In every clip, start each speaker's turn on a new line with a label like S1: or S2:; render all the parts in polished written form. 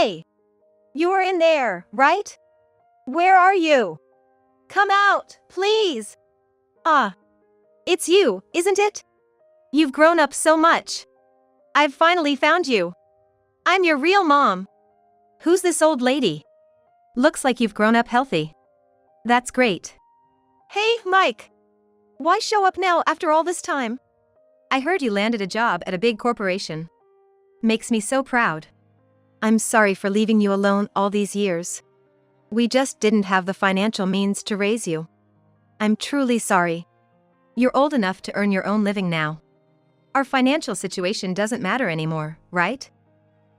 S1: Hey! You are in there, right? Where are you? Come out, please! Ah. It's you, isn't it? You've grown up so much. I've finally found you. I'm your real mom. Who's this old lady? Looks like you've grown up healthy. That's great. Hey, Mike. Why show up now after all this time? I heard you landed a job at a big corporation. Makes me so proud. I'm sorry for leaving you alone all these years. We just didn't have the financial means to raise you. I'm truly sorry. You're old enough to earn your own living now. Our financial situation doesn't matter anymore, right?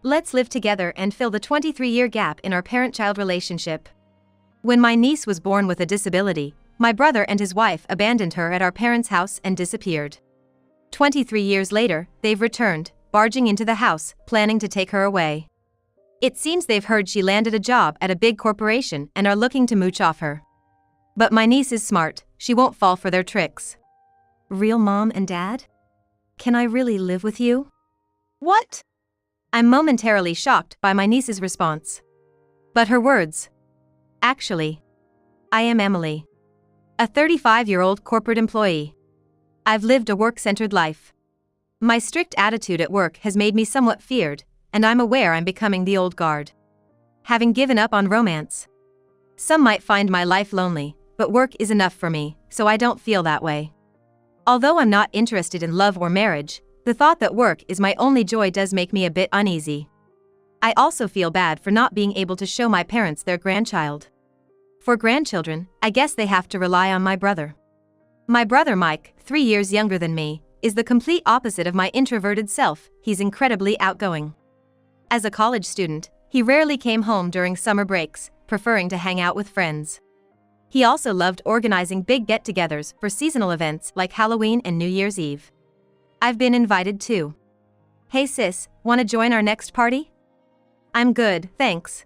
S1: Let's live together and fill the 23-year gap in our parent-child relationship. When my niece was born with a disability, my brother and his wife abandoned her at our parents' house and disappeared. 23 years later, they've returned, barging into the house, planning to take her away. It seems they've heard she landed a job at a big corporation and are looking to mooch off her. But my niece is smart, she won't fall for their tricks. Real mom and dad? Can I really live with you? What? I'm momentarily shocked by my niece's response. But her words. Actually, I am Emily. A 35-year-old corporate employee. I've lived a work-centered life. My strict attitude at work has made me somewhat feared, and I'm aware I'm becoming the old guard. Having given up on romance. Some might find my life lonely, but work is enough for me, so I don't feel that way. Although I'm not interested in love or marriage, the thought that work is my only joy does make me a bit uneasy. I also feel bad for not being able to show my parents their grandchild. For grandchildren, I guess they have to rely on my brother. My brother Mike, 3 years younger than me, is the complete opposite of my introverted self. He's incredibly outgoing. As a college student, he rarely came home during summer breaks, preferring to hang out with friends. He also loved organizing big get-togethers for seasonal events like Halloween and New Year's Eve. I've been invited too. Hey sis, wanna join our next party? I'm good, thanks.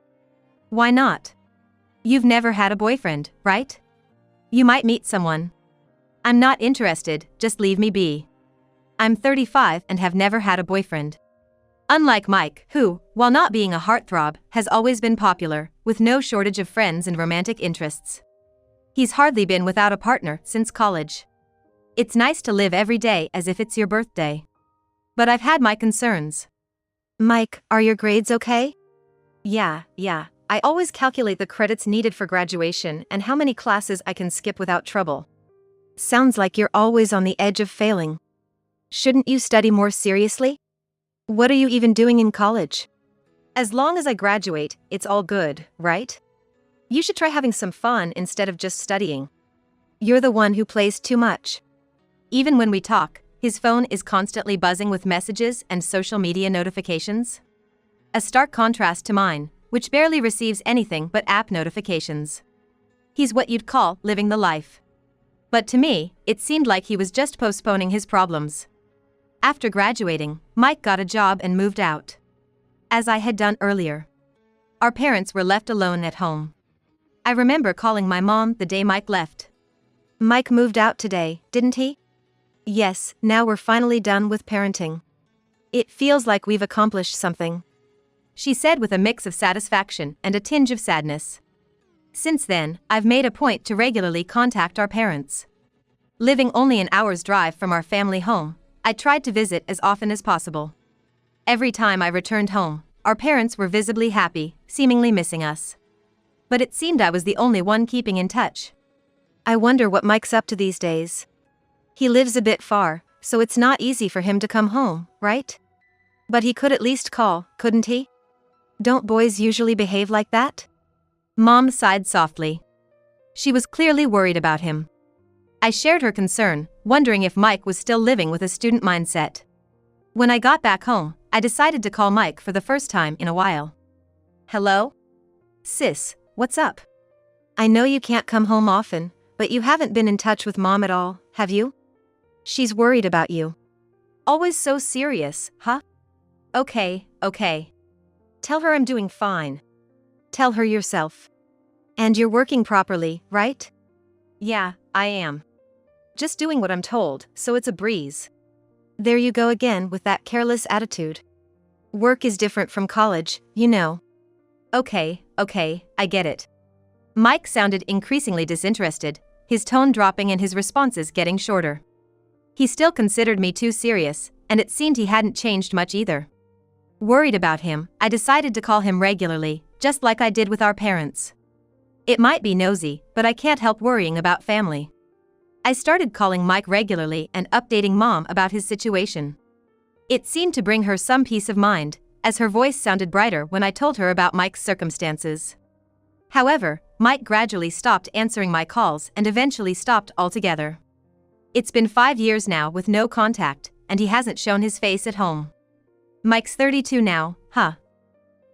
S1: Why not? You've never had a boyfriend, right? You might meet someone. I'm not interested, just leave me be. I'm 35 and have never had a boyfriend. Unlike Mike, who, while not being a heartthrob, has always been popular, with no shortage of friends and romantic interests. He's hardly been without a partner since college. It's nice to live every day as if it's your birthday. But I've had my concerns. Mike, are your grades okay? Yeah. I always calculate the credits needed for graduation and how many classes I can skip without trouble. Sounds like you're always on the edge of failing. Shouldn't you study more seriously? What are you even doing in college? As long as I graduate, it's all good, right? You should try having some fun instead of just studying. You're the one who plays too much. Even when we talk, his phone is constantly buzzing with messages and social media notifications. A stark contrast to mine, which barely receives anything but app notifications. He's what you'd call living the life. But to me, it seemed like he was just postponing his problems. After graduating, Mike got a job and moved out. As I had done earlier. Our parents were left alone at home. I remember calling my mom the day Mike left. Mike moved out today, didn't he? Yes, now we're finally done with parenting. It feels like we've accomplished something. She said with a mix of satisfaction and a tinge of sadness. Since then, I've made a point to regularly contact our parents. Living only an hour's drive from our family home, I tried to visit as often as possible. Every time I returned home, our parents were visibly happy, seemingly missing us. But it seemed I was the only one keeping in touch. I wonder what Mike's up to these days. He lives a bit far, so it's not easy for him to come home, right? But he could at least call, couldn't he? Don't boys usually behave like that? Mom sighed softly. She was clearly worried about him. I shared her concern, wondering if Mike was still living with a student mindset. When I got back home, I decided to call Mike for the first time in a while. Hello? Sis, what's up? I know you can't come home often, but you haven't been in touch with Mom at all, have you? She's worried about you. Always so serious, huh? Okay. Tell her I'm doing fine. Tell her yourself. And you're working properly, right? Yeah, I am. Just doing what I'm told, so it's a breeze. There you go again with that careless attitude. Work is different from college, you know. Okay, I get it. Mike sounded increasingly disinterested, his tone dropping and his responses getting shorter. He still considered me too serious, and it seemed he hadn't changed much either. Worried about him, I decided to call him regularly, just like I did with our parents. It might be nosy, but I can't help worrying about family. I started calling Mike regularly and updating Mom about his situation. It seemed to bring her some peace of mind, as her voice sounded brighter when I told her about Mike's circumstances. However, Mike gradually stopped answering my calls and eventually stopped altogether. It's been 5 years now with no contact, and he hasn't shown his face at home. Mike's 32 now, huh?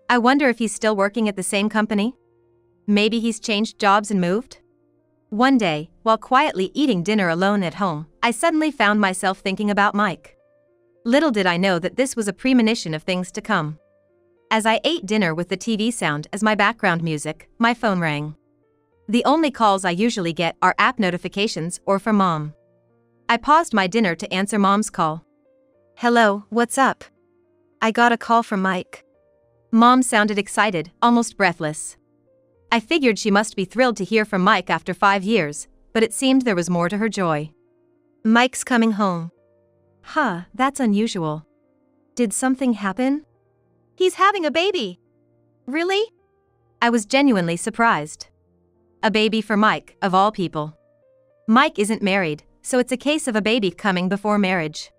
S1: I wonder if he's still working at the same company? Maybe he's changed jobs and moved? One day, while quietly eating dinner alone at home, I suddenly found myself thinking about Mike. Little did I know that this was a premonition of things to come. As I ate dinner with the TV sound as my background music, my phone rang. The only calls I usually get are app notifications or from Mom. I paused my dinner to answer Mom's call. Hello, what's up? I got a call from Mike. Mom sounded excited, almost breathless. I figured she must be thrilled to hear from Mike after 5 years, but it seemed there was more to her joy. Mike's coming home. Huh, that's unusual. Did something happen? He's having a baby. Really? I was genuinely surprised. A baby for Mike, of all people. Mike isn't married, so it's a case of a baby coming before marriage.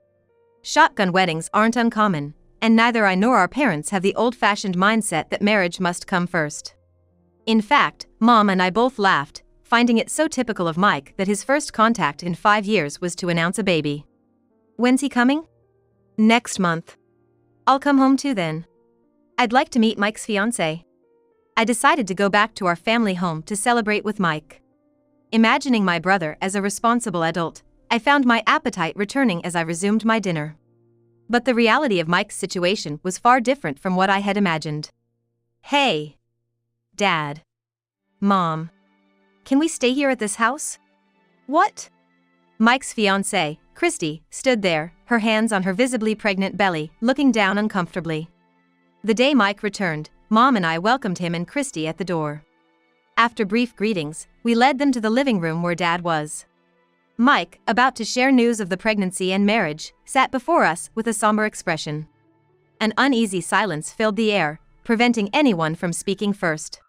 S1: Shotgun weddings aren't uncommon, and neither I nor our parents have the old-fashioned mindset that marriage must come first. In fact, Mom and I both laughed, finding it so typical of Mike that his first contact in 5 years was to announce a baby. When's he coming? Next month. I'll come home too then. I'd like to meet Mike's fiancée. I decided to go back to our family home to celebrate with Mike. Imagining my brother as a responsible adult, I found my appetite returning as I resumed my dinner. But the reality of Mike's situation was far different from what I had imagined. Hey! Dad. Mom. Can we stay here at this house? What? Mike's fiancée, Christy, stood there, her hands on her visibly pregnant belly, looking down uncomfortably. The day Mike returned, Mom and I welcomed him and Christy at the door. After brief greetings, we led them to the living room where Dad was. Mike, about to share news of the pregnancy and marriage, sat before us with a somber expression. An uneasy silence filled the air, preventing anyone from speaking first.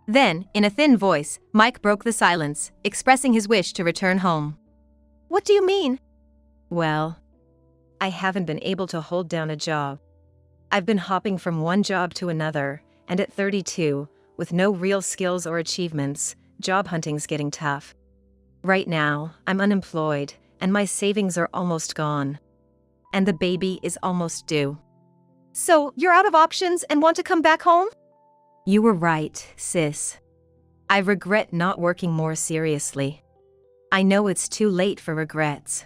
S1: Then, in a thin voice, Mike broke the silence, expressing his wish to return home. What do you mean? Well, I haven't been able to hold down a job. I've been hopping from one job to another, and at 32, with no real skills or achievements, job hunting's getting tough. Right now, I'm unemployed, and my savings are almost gone. And the baby is almost due. So, you're out of options and want to come back home? You were right, sis. I regret not working more seriously. I know it's too late for regrets.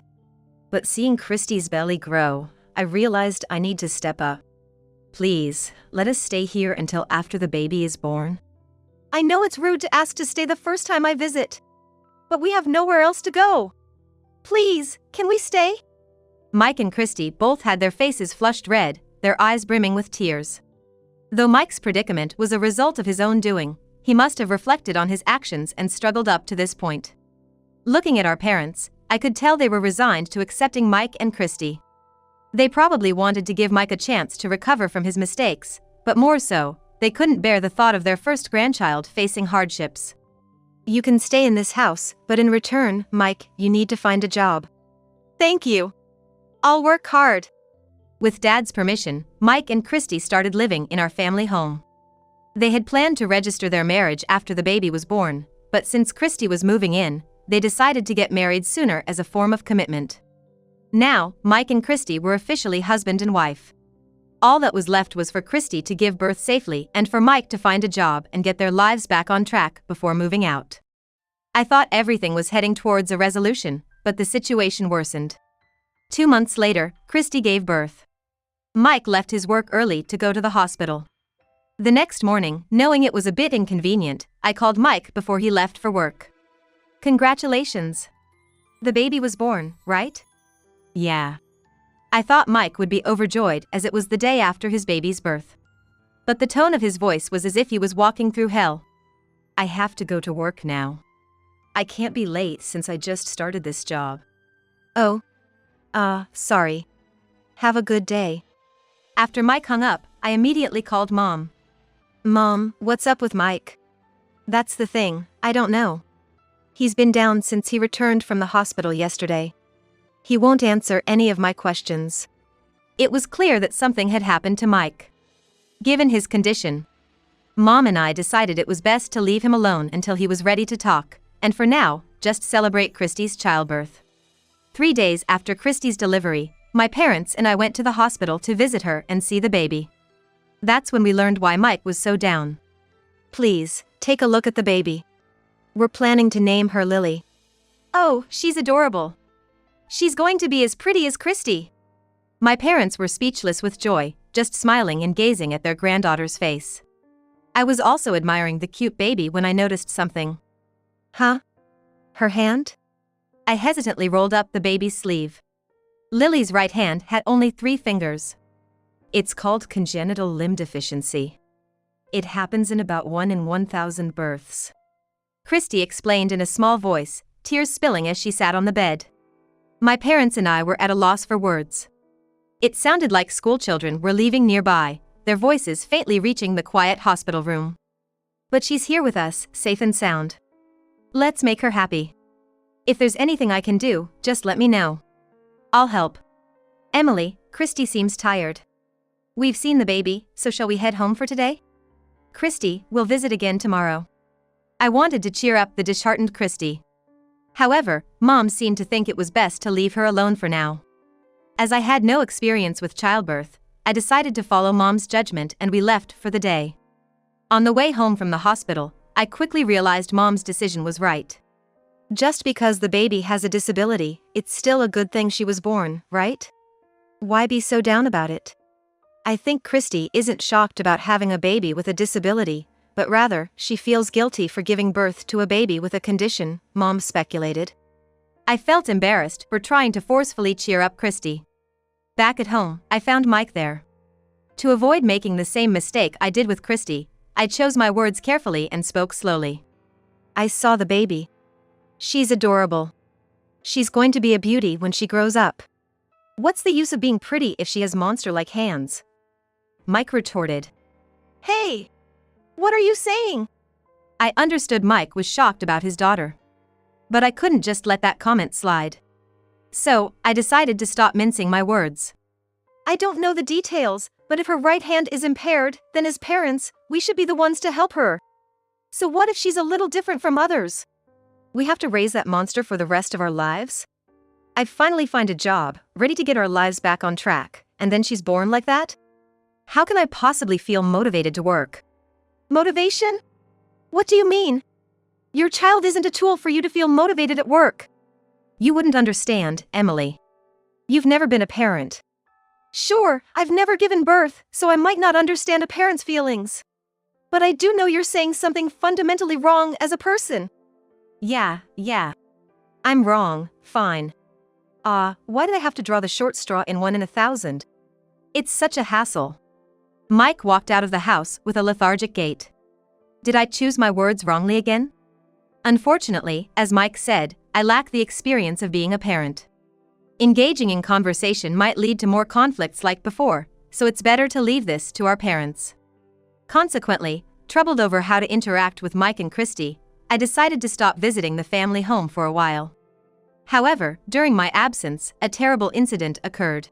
S1: But seeing Christy's belly grow, I realized I need to step up. Please, let us stay here until after the baby is born. I know it's rude to ask to stay the first time I visit. But we have nowhere else to go. Please, can we stay? Mike and Christy both had their faces flushed red, their eyes brimming with tears. Though Mike's predicament was a result of his own doing, he must have reflected on his actions and struggled up to this point. Looking at our parents, I could tell they were resigned to accepting Mike and Christy. They probably wanted to give Mike a chance to recover from his mistakes, but more so, they couldn't bear the thought of their first grandchild facing hardships. You can stay in this house, but in return, Mike, you need to find a job. Thank you. I'll work hard. With Dad's permission, Mike and Christy started living in our family home. They had planned to register their marriage after the baby was born, but since Christy was moving in, they decided to get married sooner as a form of commitment. Now, Mike and Christy were officially husband and wife. All that was left was for Christy to give birth safely and for Mike to find a job and get their lives back on track before moving out. I thought everything was heading towards a resolution, but the situation worsened. 2 months later, Christy gave birth. Mike left his work early to go to the hospital. The next morning, knowing it was a bit inconvenient, I called Mike before he left for work. Congratulations. The baby was born, right? Yeah. I thought Mike would be overjoyed as it was the day after his baby's birth. but the tone of his voice was as if he was walking through hell. I have to go to work now. I can't be late since I just started this job. Oh. Sorry. Have a good day. After Mike hung up, I immediately called Mom. Mom, what's up with Mike? That's the thing, I don't know. He's been down since he returned from the hospital yesterday. He won't answer any of my questions. It was clear that something had happened to Mike. Given his condition, Mom and I decided it was best to leave him alone until he was ready to talk, and for now, just celebrate Christy's childbirth. 3 days after Christy's delivery, my parents and I went to the hospital to visit her and see the baby. That's when we learned why Mike was so down. Please, take a look at the baby. We're planning to name her Lily. Oh, she's adorable. She's going to be as pretty as Christy. My parents were speechless with joy, just smiling and gazing at their granddaughter's face. I was also admiring the cute baby when I noticed something. Huh? Her hand? I hesitantly rolled up the baby's sleeve. Lily's right hand had only 3 fingers. It's called congenital limb deficiency. It happens in about 1 in 1,000 births. Christy explained in a small voice, tears spilling as she sat on the bed. My parents and I were at a loss for words. It sounded like schoolchildren were leaving nearby, their voices faintly reaching the quiet hospital room. But she's here with us, safe and sound. Let's make her happy. If there's anything I can do, just let me know. I'll help. Emily, Christy seems tired. We've seen the baby, so shall we head home for today? Christy, we'll visit again tomorrow. I wanted to cheer up the disheartened Christy. However, Mom seemed to think it was best to leave her alone for now. As I had no experience with childbirth, I decided to follow Mom's judgment and we left for the day. On the way home from the hospital, I quickly realized Mom's decision was right. Just because the baby has a disability, it's still a good thing she was born, right? Why be so down about it? I think Christy isn't shocked about having a baby with a disability, but rather, she feels guilty for giving birth to a baby with a condition, Mom speculated. I felt embarrassed for trying to forcefully cheer up Christy. Back at home, I found Mike there. To avoid making the same mistake I did with Christy, I chose my words carefully and spoke slowly. I saw the baby. She's adorable. She's going to be a beauty when she grows up. What's the use of being pretty if she has monster-like hands? Mike retorted. Hey! What are you saying? I understood Mike was shocked about his daughter. But I couldn't just let that comment slide. So, I decided to stop mincing my words. I don't know the details, but if her right hand is impaired, then as parents, we should be the ones to help her. So what if she's a little different from others? We have to raise that monster for the rest of our lives? I finally find a job, ready to get our lives back on track, and then she's born like that? How can I possibly feel motivated to work? Motivation? What do you mean? Your child isn't a tool for you to feel motivated at work. You wouldn't understand, Emily. You've never been a parent. Sure, I've never given birth, so I might not understand a parent's feelings. But I do know you're saying something fundamentally wrong as a person. Yeah. I'm wrong, fine. Why did I have to draw the short straw in 1 in 1,000? It's such a hassle. Mike walked out of the house with a lethargic gait. Did I choose my words wrongly again? Unfortunately, as Mike said, I lack the experience of being a parent. Engaging in conversation might lead to more conflicts like before, so it's better to leave this to our parents. Consequently, troubled over how to interact with Mike and Christy, I decided to stop visiting the family home for a while. However, during my absence, a terrible incident occurred.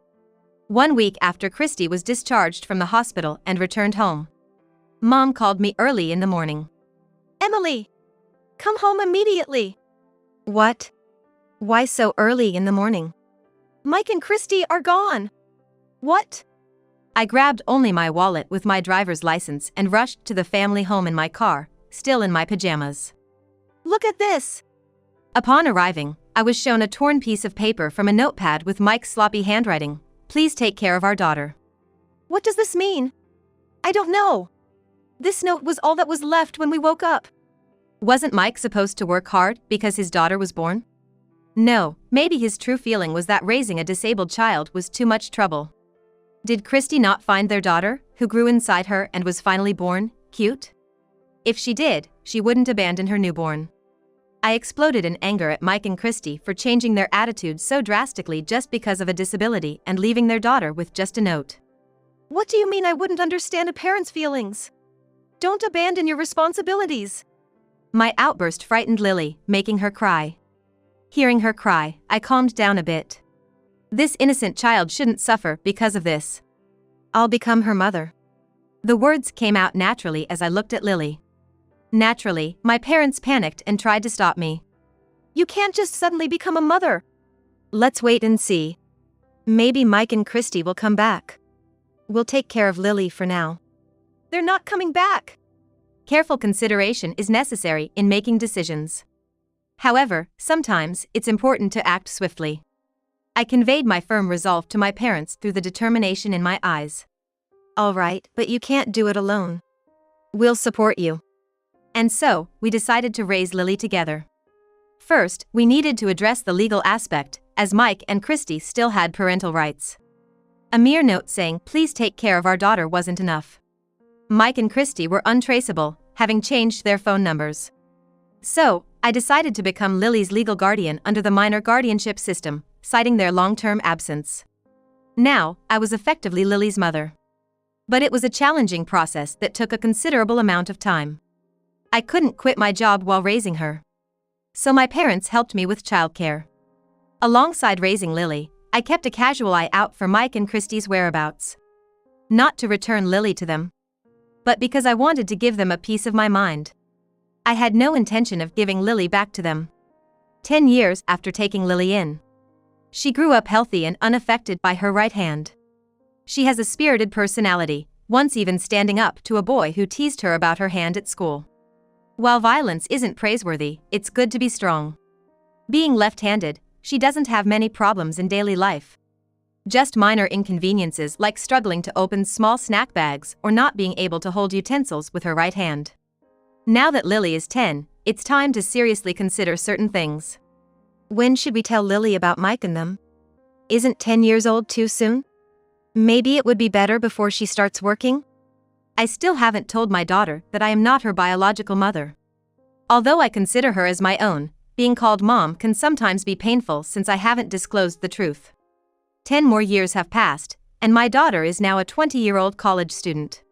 S1: 1 week after Christy was discharged from the hospital and returned home, Mom called me early in the morning. Emily! Come home immediately! What? Why so early in the morning? Mike and Christy are gone. What? I grabbed only my wallet with my driver's license and rushed to the family home in my car, still in my pajamas. Look at this! Upon arriving, I was shown a torn piece of paper from a notepad with Mike's sloppy handwriting. Please take care of our daughter. What does this mean? I don't know. This note was all that was left when we woke up. Wasn't Mike supposed to work hard because his daughter was born? No, maybe his true feeling was that raising a disabled child was too much trouble. Did Christy not find their daughter, who grew inside her and was finally born, cute? If she did, she wouldn't abandon her newborn. I exploded in anger at Mike and Christy for changing their attitudes so drastically just because of a disability and leaving their daughter with just a note. What do you mean I wouldn't understand a parent's feelings? Don't abandon your responsibilities. My outburst frightened Lily, making her cry. Hearing her cry, I calmed down a bit. This innocent child shouldn't suffer because of this. I'll become her mother. The words came out naturally as I looked at Lily. Naturally, my parents panicked and tried to stop me. You can't just suddenly become a mother. Let's wait and see. Maybe Mike and Christy will come back. We'll take care of Lily for now. They're not coming back. Careful consideration is necessary in making decisions. However, sometimes it's important to act swiftly. I conveyed my firm resolve to my parents through the determination in my eyes. All right, but you can't do it alone. We'll support you. And so, we decided to raise Lily together. First, we needed to address the legal aspect, as Mike and Christy still had parental rights. A mere note saying, "Please take care of our daughter," wasn't enough. Mike and Christy were untraceable, having changed their phone numbers. So, I decided to become Lily's legal guardian under the minor guardianship system, citing their long-term absence. Now, I was effectively Lily's mother. But it was a challenging process that took a considerable amount of time. I couldn't quit my job while raising her. So my parents helped me with childcare. Alongside raising Lily, I kept a casual eye out for Mike and Christy's whereabouts. Not to return Lily to them, but because I wanted to give them a piece of my mind. I had no intention of giving Lily back to them. 10 years after taking Lily in, she grew up healthy and unaffected by her right hand. She has a spirited personality, once even standing up to a boy who teased her about her hand at school. While violence isn't praiseworthy, it's good to be strong. Being left-handed, she doesn't have many problems in daily life. Just minor inconveniences like struggling to open small snack bags or not being able to hold utensils with her right hand. Now that Lily is 10, it's time to seriously consider certain things. When should we tell Lily about Mike and them? Isn't 10 years old too soon? Maybe it would be better before she starts working? I still haven't told my daughter that I am not her biological mother. Although I consider her as my own, being called mom can sometimes be painful since I haven't disclosed the truth. 10 more years have passed, and my daughter is now a 20-year-old college student.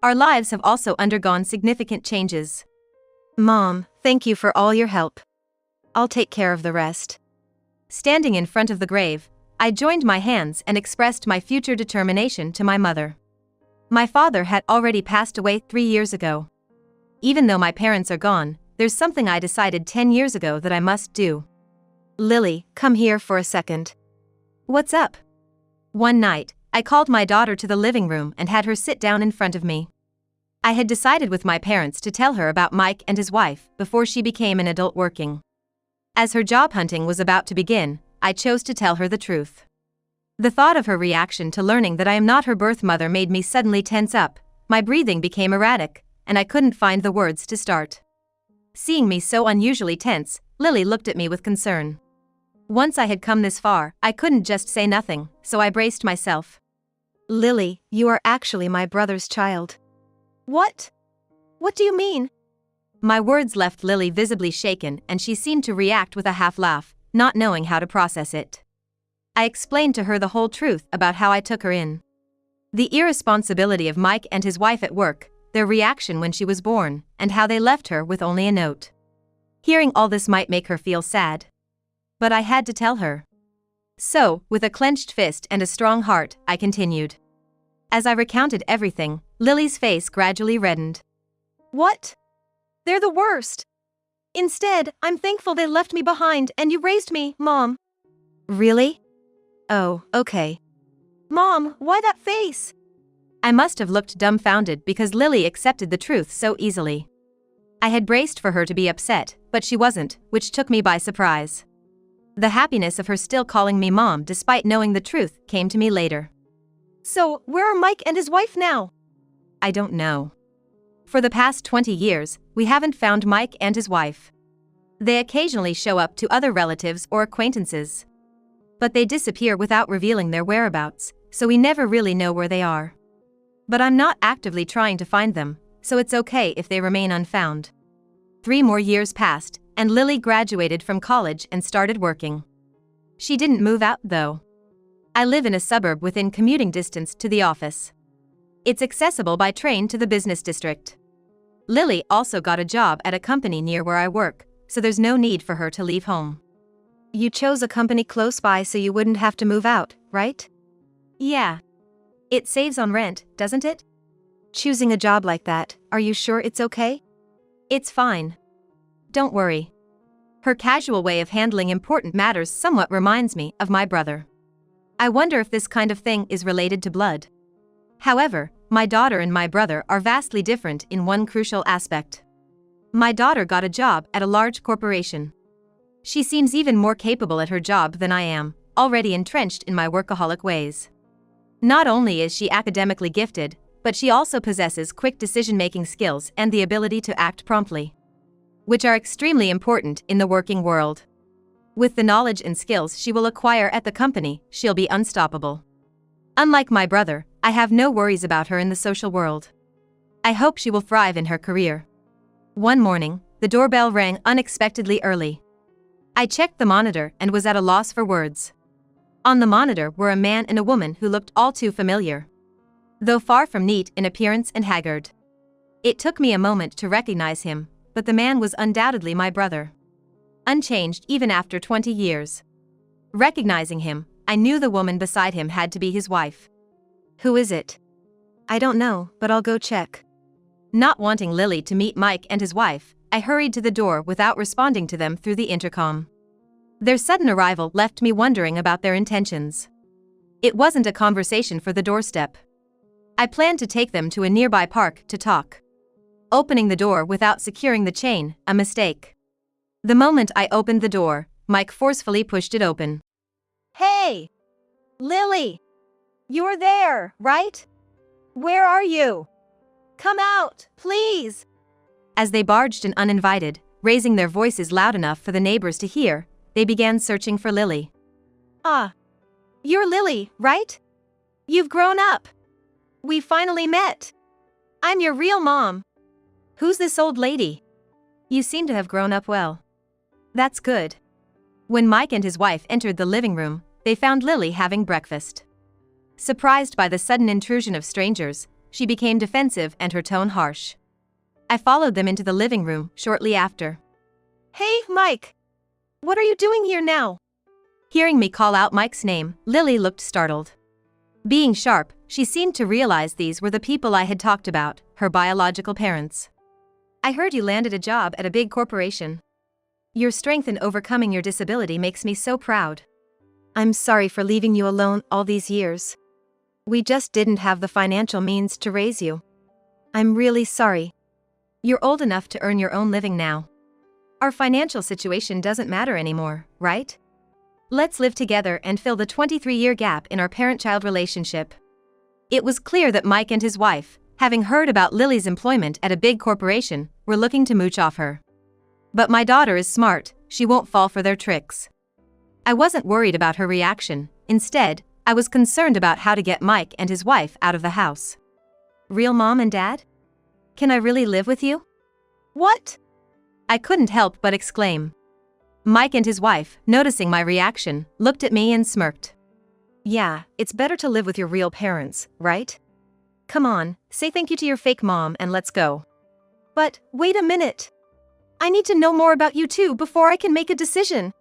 S1: Our lives have also undergone significant changes. Mom, thank you for all your help. I'll take care of the rest. Standing in front of the grave, I joined my hands and expressed my future determination to my mother. My father had already passed away 3 years ago. Even though my parents are gone, there's something I decided 10 years ago that I must do. Lily, come here for a second. What's up? One night, I called my daughter to the living room and had her sit down in front of me. I had decided with my parents to tell her about Mike and his wife before she became an adult working. As her job hunting was about to begin, I chose to tell her the truth. The thought of her reaction to learning that I am not her birth mother made me suddenly tense up, my breathing became erratic, and I couldn't find the words to start. Seeing me so unusually tense, Lily looked at me with concern. Once I had come this far, I couldn't just say nothing, so I braced myself. Lily, you are actually my brother's child. What? What do you mean? My words left Lily visibly shaken and she seemed to react with a half laugh, not knowing how to process it. I explained to her the whole truth about how I took her in. The irresponsibility of Mike and his wife at work, their reaction when she was born, and how they left her with only a note. Hearing all this might make her feel sad. But I had to tell her. So, with a clenched fist and a strong heart, I continued. As I recounted everything, Lily's face gradually reddened. What? They're the worst. Instead, I'm thankful they left me behind and you raised me, Mom. Really? Oh, okay. Mom, why that face? I must have looked dumbfounded because Lily accepted the truth so easily. I had braced for her to be upset, but she wasn't, which took me by surprise. The happiness of her still calling me Mom despite knowing the truth came to me later. So, where are Mike and his wife now? I don't know. For the past 20 years, we haven't found Mike and his wife. They occasionally show up to other relatives or acquaintances. But they disappear without revealing their whereabouts, so we never really know where they are. But I'm not actively trying to find them, so it's okay if they remain unfound. 3 more years passed, and Lily graduated from college and started working. She didn't move out, though. I live in a suburb within commuting distance to the office. It's accessible by train to the business district. Lily also got a job at a company near where I work, so there's no need for her to leave home. You chose a company close by so you wouldn't have to move out, right? Yeah. It saves on rent, doesn't it? Choosing a job like that, are you sure it's okay? It's fine. Don't worry. Her casual way of handling important matters somewhat reminds me of my brother. I wonder if this kind of thing is related to blood. However, my daughter and my brother are vastly different in one crucial aspect. My daughter got a job at a large corporation. She seems even more capable at her job than I am, already entrenched in my workaholic ways. Not only is she academically gifted, but she also possesses quick decision-making skills and the ability to act promptly, which are extremely important in the working world. With the knowledge and skills she will acquire at the company, she'll be unstoppable. Unlike my brother, I have no worries about her in the social world. I hope she will thrive in her career. One morning, the doorbell rang unexpectedly early. I checked the monitor and was at a loss for words. On the monitor were a man and a woman who looked all too familiar, though far from neat in appearance and haggard. It took me a moment to recognize him, but the man was undoubtedly my brother. Unchanged even after 20 years. Recognizing him, I knew the woman beside him had to be his wife. Who is it? I don't know, but I'll go check. Not wanting Lily to meet Mike and his wife, I hurried to the door without responding to them through the intercom. Their sudden arrival left me wondering about their intentions. It wasn't a conversation for the doorstep. I planned to take them to a nearby park to talk. Opening the door without securing the chain, a mistake. The moment I opened the door, Mike forcefully pushed it open. Hey! Lily! You're there, right? Where are you? Come out, please! As they barged in uninvited, raising their voices loud enough for the neighbors to hear, they began searching for Lily. Ah. You're Lily, right? You've grown up. We finally met. I'm your real mom. Who's this old lady? You seem to have grown up well. That's good. When Mike and his wife entered the living room, they found Lily having breakfast. Surprised by the sudden intrusion of strangers, she became defensive and her tone harsh. I followed them into the living room shortly after. Hey, Mike! What are you doing here now? Hearing me call out Mike's name, Lily looked startled. Being sharp, she seemed to realize these were the people I had talked about, her biological parents. I heard you landed a job at a big corporation. Your strength in overcoming your disability makes me so proud. I'm sorry for leaving you alone all these years. We just didn't have the financial means to raise you. I'm really sorry. You're old enough to earn your own living now. Our financial situation doesn't matter anymore, right? Let's live together and fill the 23-year gap in our parent-child relationship. It was clear that Mike and his wife, having heard about Lily's employment at a big corporation, were looking to mooch off her. But my daughter is smart, she won't fall for their tricks. I wasn't worried about her reaction. Instead, I was concerned about how to get Mike and his wife out of the house. Real mom and dad? Can I really live with you? What? I couldn't help but exclaim. Mike and his wife, noticing my reaction, looked at me and smirked. Yeah, it's better to live with your real parents, right? Come on, say thank you to your fake mom and let's go. But, wait a minute. I need to know more about you too before I can make a decision.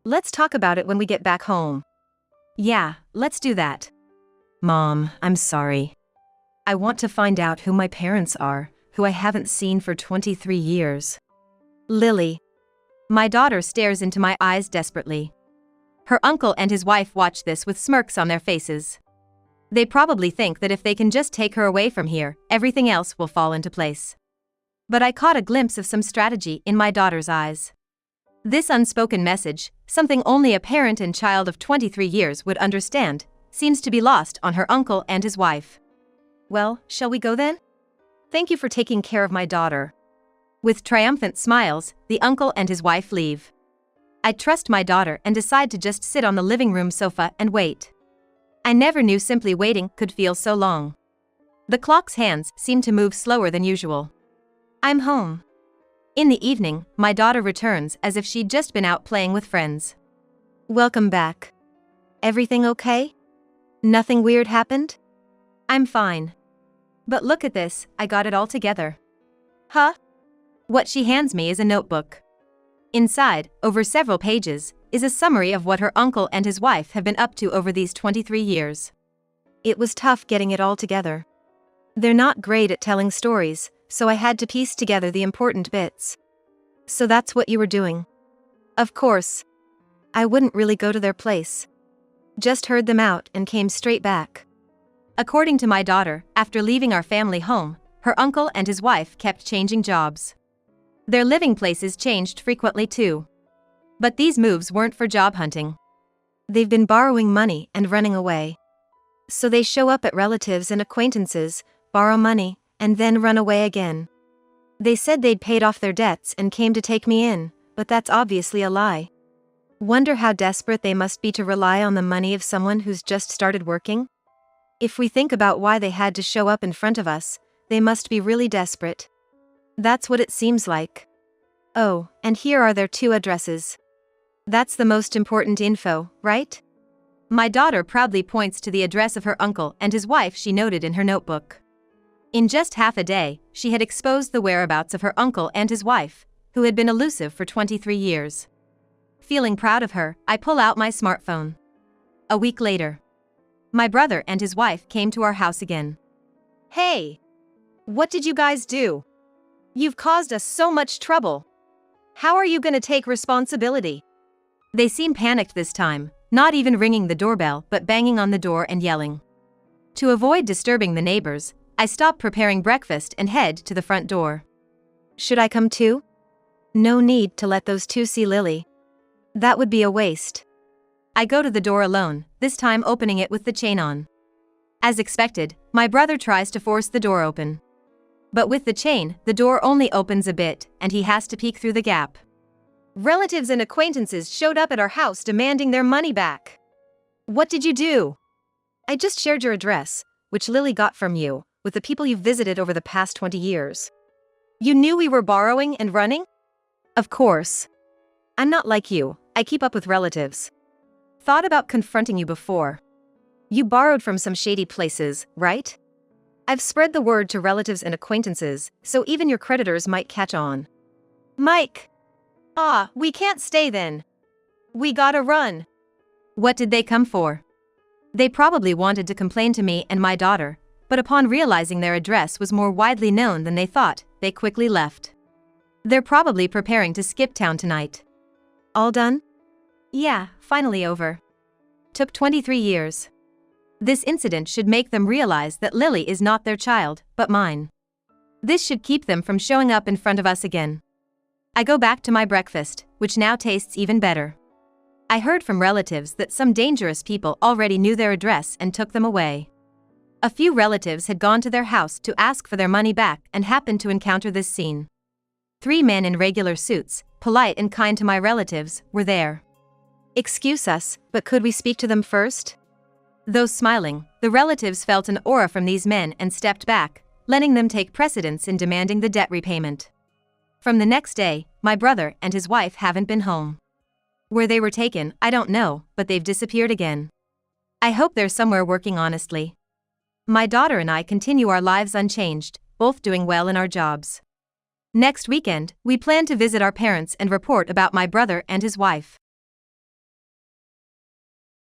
S1: Let's talk about it when we get back home. Yeah, let's do that. Mom, I'm sorry. I want to find out who my parents are, who I haven't seen for 23 years. Lily. My daughter stares into my eyes desperately. Her uncle and his wife watch this with smirks on their faces. They probably think that if they can just take her away from here, everything else will fall into place. But I caught a glimpse of some strategy in my daughter's eyes. This unspoken message, something only a parent and child of 23 years would understand, seems to be lost on her uncle and his wife. Well, shall we go then? Thank you for taking care of my daughter. With triumphant smiles, the uncle and his wife leave. I trust my daughter and decide to just sit on the living room sofa and wait. I never knew simply waiting could feel so long. The clock's hands seemed to move slower than usual. I'm home. In the evening, my daughter returns as if she'd just been out playing with friends. Welcome back. Everything okay? Nothing weird happened? I'm fine. But look at this, I got it all together. Huh? What she hands me is a notebook. Inside, over several pages, is a summary of what her uncle and his wife have been up to over these 23 years. It was tough getting it all together. They're not great at telling stories, so I had to piece together the important bits. So that's what you were doing? Of course. I wouldn't really go to their place. Just heard them out and came straight back. According to my daughter, after leaving our family home, her uncle and his wife kept changing jobs. Their living places changed frequently too. But these moves weren't for job hunting. They've been borrowing money and running away. So they show up at relatives and acquaintances, borrow money, and then run away again. They said they'd paid off their debts and came to take me in, but that's obviously a lie. Wonder how desperate they must be to rely on the money of someone who's just started working? If we think about why they had to show up in front of us, they must be really desperate. That's what it seems like. Oh, and here are their 2 addresses. That's the most important info, right? My daughter proudly points to the address of her uncle and his wife she noted in her notebook. In just half a day, she had exposed the whereabouts of her uncle and his wife, who had been elusive for 23 years. Feeling proud of her, I pull out my smartphone. A week later, my brother and his wife came to our house again. Hey! What did you guys do? You've caused us so much trouble. How are you gonna take responsibility? They seem panicked this time, not even ringing the doorbell but banging on the door and yelling. To avoid disturbing the neighbors, I stop preparing breakfast and head to the front door. Should I come too? No need to let those 2 see Lily. That would be a waste. I go to the door alone, this time opening it with the chain on. As expected, my brother tries to force the door open. But with the chain, the door only opens a bit, and he has to peek through the gap. Relatives and acquaintances showed up at our house demanding their money back. What did you do? I just shared your address, which Lily got from you, with the people you've visited over the past 20 years. You knew we were borrowing and running? Of course. I'm not like you, I keep up with relatives. Thought about confronting you before. You borrowed from some shady places, right? I've spread the word to relatives and acquaintances, so even your creditors might catch on. Mike! We can't stay then. We gotta run. What did they come for? They probably wanted to complain to me and my daughter, but upon realizing their address was more widely known than they thought, they quickly left. They're probably preparing to skip town tonight. All done? Yeah, finally over. Took 23 years. This incident should make them realize that Lily is not their child, but mine. This should keep them from showing up in front of us again. I go back to my breakfast, which now tastes even better. I heard from relatives that some dangerous people already knew their address and took them away. A few relatives had gone to their house to ask for their money back and happened to encounter this scene. 3 men in regular suits, polite and kind to my relatives, were there. Excuse us, but could we speak to them first? Though smiling, the relatives felt an aura from these men and stepped back, letting them take precedence in demanding the debt repayment. From the next day, my brother and his wife haven't been home. Where they were taken, I don't know, but they've disappeared again. I hope they're somewhere working honestly. My daughter and I continue our lives unchanged, both doing well in our jobs. Next weekend, we plan to visit our parents and report about my brother and his wife.